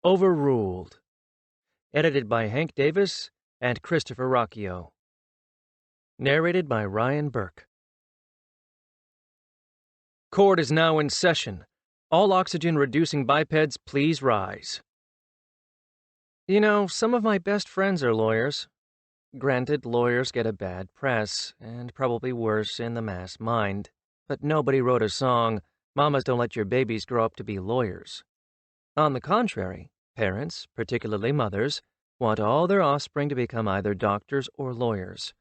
Overruled. Edited by Hank Davis and Christopher Ruocchio. Narrated by Ryan Burke. Court is now in session. All oxygen-reducing bipeds, please rise. You know, some of my best friends are lawyers. Granted, lawyers get a bad press, and probably worse in the mass mind. But nobody wrote a song, "Mamas Don't Let Your Babies Grow Up to Be Lawyers." On the contrary, parents, particularly mothers, want all their offspring to become either doctors or lawyers.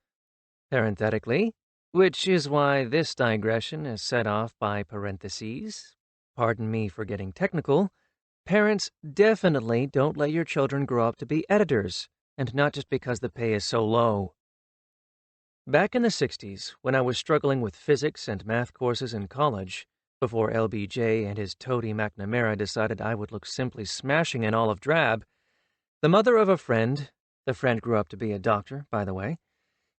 Parenthetically, which is why this digression is set off by parentheses. Pardon me for getting technical. Parents definitely don't let your children grow up to be editors, and not just because the pay is so low. Back in the 60s, when I was struggling with physics and math courses in college, before LBJ and his toady McNamara decided I would look simply smashing in olive drab, the mother of a friend, the friend grew up to be a doctor, by the way,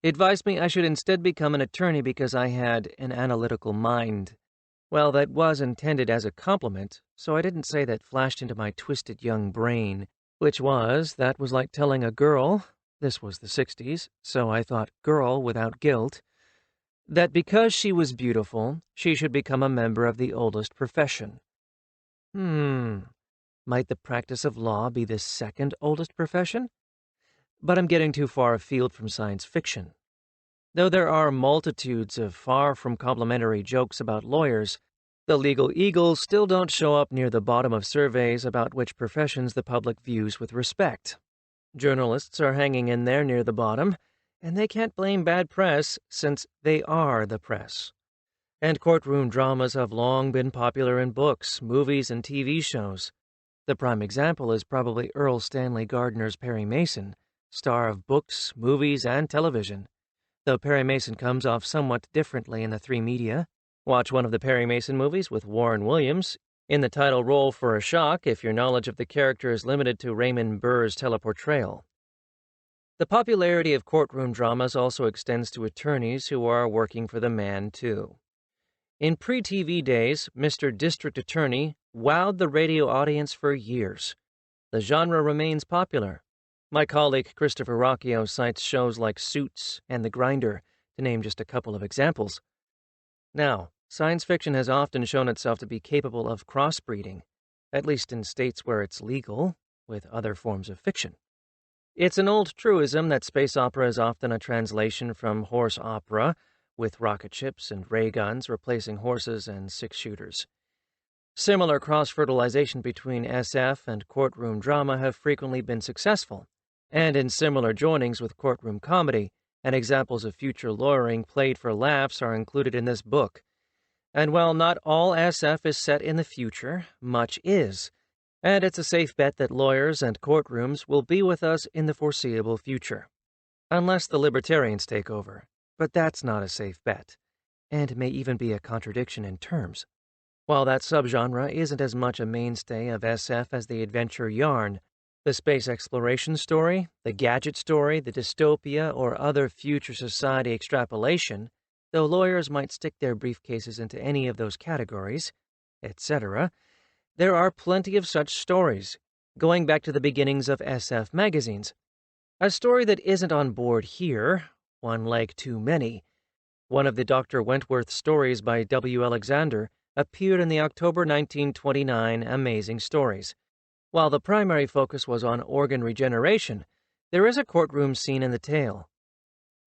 advised me I should instead become an attorney because I had an analytical mind. Well, that was intended as a compliment, so I didn't say that flashed into my twisted young brain, which was like telling a girl, this was the 60s, so I thought girl without guilt, that because she was beautiful, she should become a member of the oldest profession. Might the practice of law be the second oldest profession? But I'm getting too far afield from science fiction. Though there are multitudes of far from complimentary jokes about lawyers, the legal eagles still don't show up near the bottom of surveys about which professions the public views with respect. Journalists are hanging in there near the bottom, and they can't blame bad press since they are the press. And courtroom dramas have long been popular in books, movies, and TV shows. The prime example is probably Earl Stanley Gardner's Perry Mason, star of books, movies, and television. Though Perry Mason comes off somewhat differently in the three media. Watch one of the Perry Mason movies with Warren Williams in the title role for a shock if your knowledge of the character is limited to Raymond Burr's teleportrayal. The popularity of courtroom dramas also extends to attorneys who are working for the man, too. In pre-TV days, Mr. District Attorney wowed the radio audience for years. The genre remains popular. My colleague Christopher Ruocchio cites shows like Suits and The Grinder, to name just a couple of examples. Now, science fiction has often shown itself to be capable of crossbreeding, at least in states where it's legal, with other forms of fiction. It's an old truism that space opera is often a translation from horse opera, with rocket ships and ray guns replacing horses and six-shooters. Similar cross-fertilization between SF and courtroom drama have frequently been successful, and in similar joinings with courtroom comedy, and examples of future lawyering played for laughs are included in this book. And while not all SF is set in the future, much is. And it's a safe bet that lawyers and courtrooms will be with us in the foreseeable future. Unless the libertarians take over. But that's not a safe bet, and may even be a contradiction in terms. While that subgenre isn't as much a mainstay of SF as the adventure yarn, the space exploration story, the gadget story, the dystopia, or other future society extrapolation, though lawyers might stick their briefcases into any of those categories, etc., there are plenty of such stories, going back to the beginnings of SF magazines. A story that isn't on board here, one leg too many, one of the Dr. Wentworth stories by W. Alexander, appeared in the October 1929 Amazing Stories. While the primary focus was on organ regeneration, there is a courtroom scene in the tale.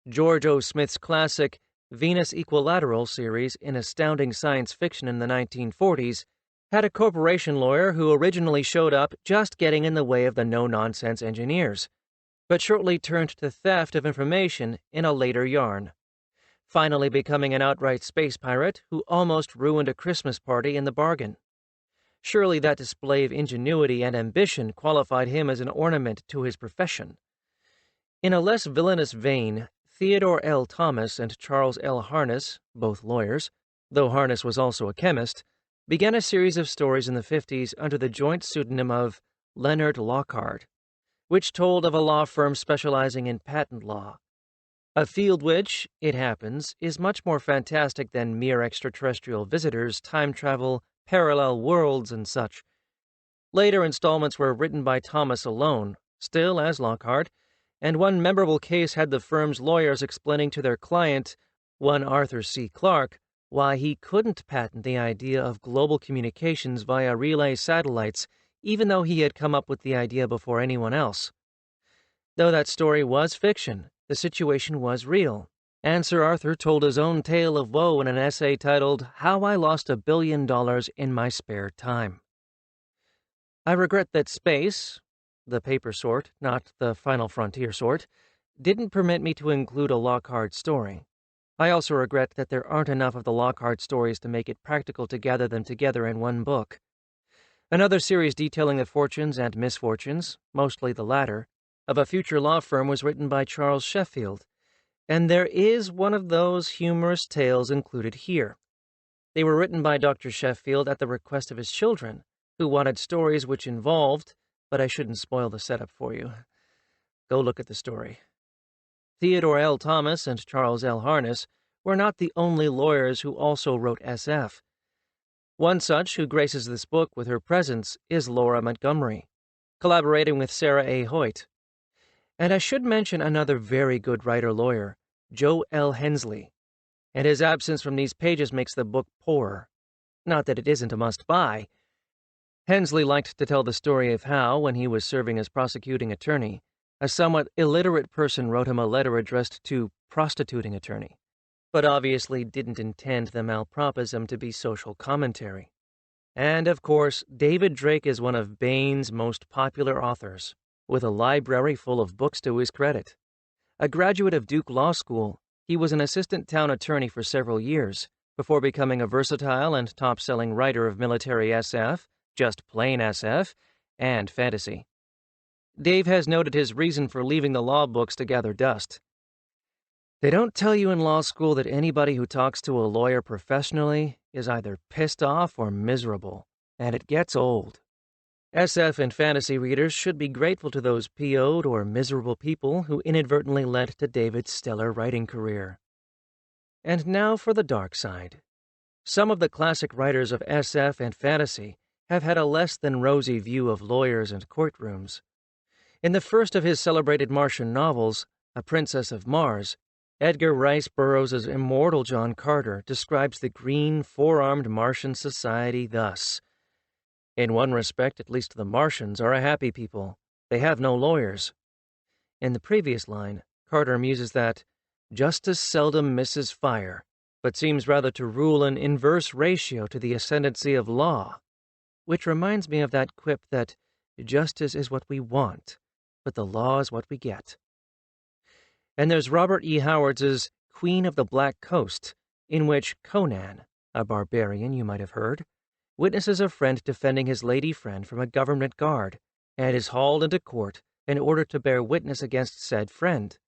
George O. Smith's classic Venus Equilateral series in astounding science fiction in the 1940s had a corporation lawyer who originally showed up just getting in the way of the no-nonsense engineers, but shortly turned to theft of information in a later yarn, finally becoming an outright space pirate who almost ruined a Christmas party in the bargain. Surely that display of ingenuity and ambition qualified him as an ornament to his profession. In a less villainous vein, Theodore L. Thomas and Charles L. Harness, both lawyers, though Harness was also a chemist, began a series of stories in the 50s under the joint pseudonym of Leonard Lockhart, which told of a law firm specializing in patent law, a field which, it happens, is much more fantastic than mere extraterrestrial visitors, time travel, parallel worlds, and such. Later installments were written by Thomas alone, still as Lockhart, and one memorable case had the firm's lawyers explaining to their client, one Arthur C. Clarke, why he couldn't patent the idea of global communications via relay satellites, even though he had come up with the idea before anyone else. Though that story was fiction, the situation was real, and Sir Arthur told his own tale of woe in an essay titled How I Lost $1 Billion in My Spare Time. I regret that space, the paper sort, not the Final Frontier sort, didn't permit me to include a Lockhart story. I also regret that there aren't enough of the Lockhart stories to make it practical to gather them together in one book. Another series detailing the fortunes and misfortunes, mostly the latter, of a future law firm was written by Charles Sheffield, and there is one of those humorous tales included here. They were written by Dr. Sheffield at the request of his children, who wanted stories which involved, but I shouldn't spoil the setup for you. Go look at the story. Theodore L. Thomas and Charles L. Harness were not the only lawyers who also wrote SF. One such who graces this book with her presence is Laura Montgomery, collaborating with Sarah A. Hoyt. And I should mention another very good writer-lawyer, Joe L. Hensley, and his absence from these pages makes the book poorer. Not that it isn't a must-buy. Hensley liked to tell the story of how, when he was serving as prosecuting attorney, a somewhat illiterate person wrote him a letter addressed to prostituting attorney, but obviously didn't intend the malpropism to be social commentary. And, of course, David Drake is one of Bain's most popular authors, with a library full of books to his credit. A graduate of Duke Law School, he was an assistant town attorney for several years, before becoming a versatile and top-selling writer of military SF, just plain SF, and fantasy. Dave has noted his reason for leaving the law books to gather dust. They don't tell you in law school that anybody who talks to a lawyer professionally is either pissed off or miserable, and it gets old. SF and fantasy readers should be grateful to those PO'd or miserable people who inadvertently led to David's stellar writing career. And now for the dark side. Some of the classic writers of SF and fantasy have had a less than rosy view of lawyers and courtrooms. In the first of his celebrated Martian novels, A Princess of Mars, Edgar Rice Burroughs' immortal John Carter describes the green, four-armed Martian society thus: in one respect, at least the Martians are a happy people. They have no lawyers. In the previous line, Carter muses that justice seldom misses fire, but seems rather to rule in inverse ratio to the ascendancy of law, which reminds me of that quip that justice is what we want, but the law is what we get. And there's Robert E. Howard's Queen of the Black Coast, in which Conan, a barbarian you might have heard, witnesses a friend defending his lady friend from a government guard, and is hauled into court in order to bear witness against said friend.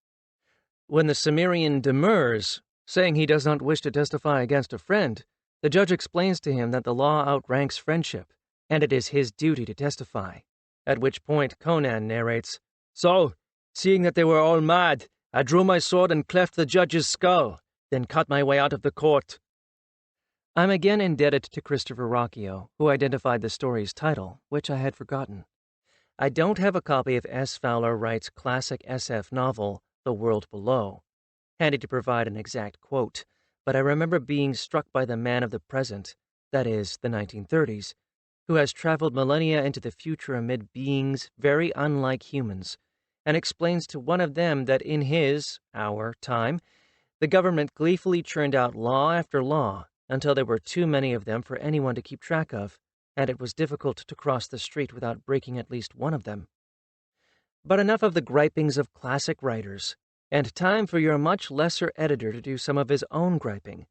When the Cimmerian demurs, saying he does not wish to testify against a friend, the judge explains to him that the law outranks friendship, and it is his duty to testify, at which point Conan narrates, "So, seeing that they were all mad, I drew my sword and cleft the judge's skull, then cut my way out of the court." I'm again indebted to Christopher Ruocchio, who identified the story's title, which I had forgotten. I don't have a copy of S. Fowler Wright's classic SF novel, The World Below, handy to provide an exact quote, but I remember being struck by the man of the present, that is, the 1930s, who has traveled millennia into the future amid beings very unlike humans, and explains to one of them that in our time, the government gleefully churned out law after law until there were too many of them for anyone to keep track of, and it was difficult to cross the street without breaking at least one of them. But enough of the gripings of classic writers, and time for your much lesser editor to do some of his own griping.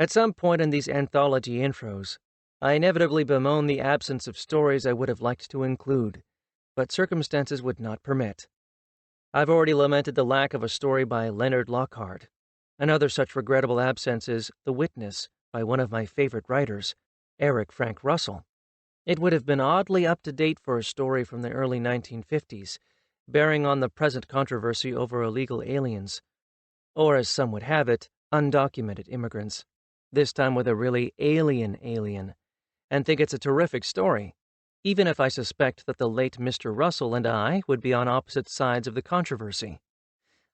At some point in these anthology intros, I inevitably bemoan the absence of stories I would have liked to include, but circumstances would not permit. I've already lamented the lack of a story by Leonard Lockhart. Another such regrettable absence is The Witness by one of my favorite writers, Eric Frank Russell. It would have been oddly up-to-date for a story from the early 1950s, bearing on the present controversy over illegal aliens, or as some would have it, undocumented immigrants, this time with a really alien, and think it's a terrific story. even if I suspect that the late Mr. Russell and I would be on opposite sides of the controversy.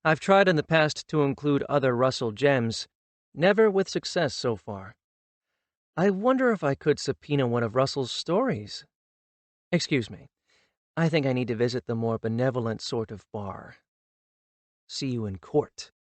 I've tried in the past to include other Russell gems, never with success so far. I wonder if I could subpoena one of Russell's stories. Excuse me. I think I need to visit the more benevolent sort of bar. See you in court.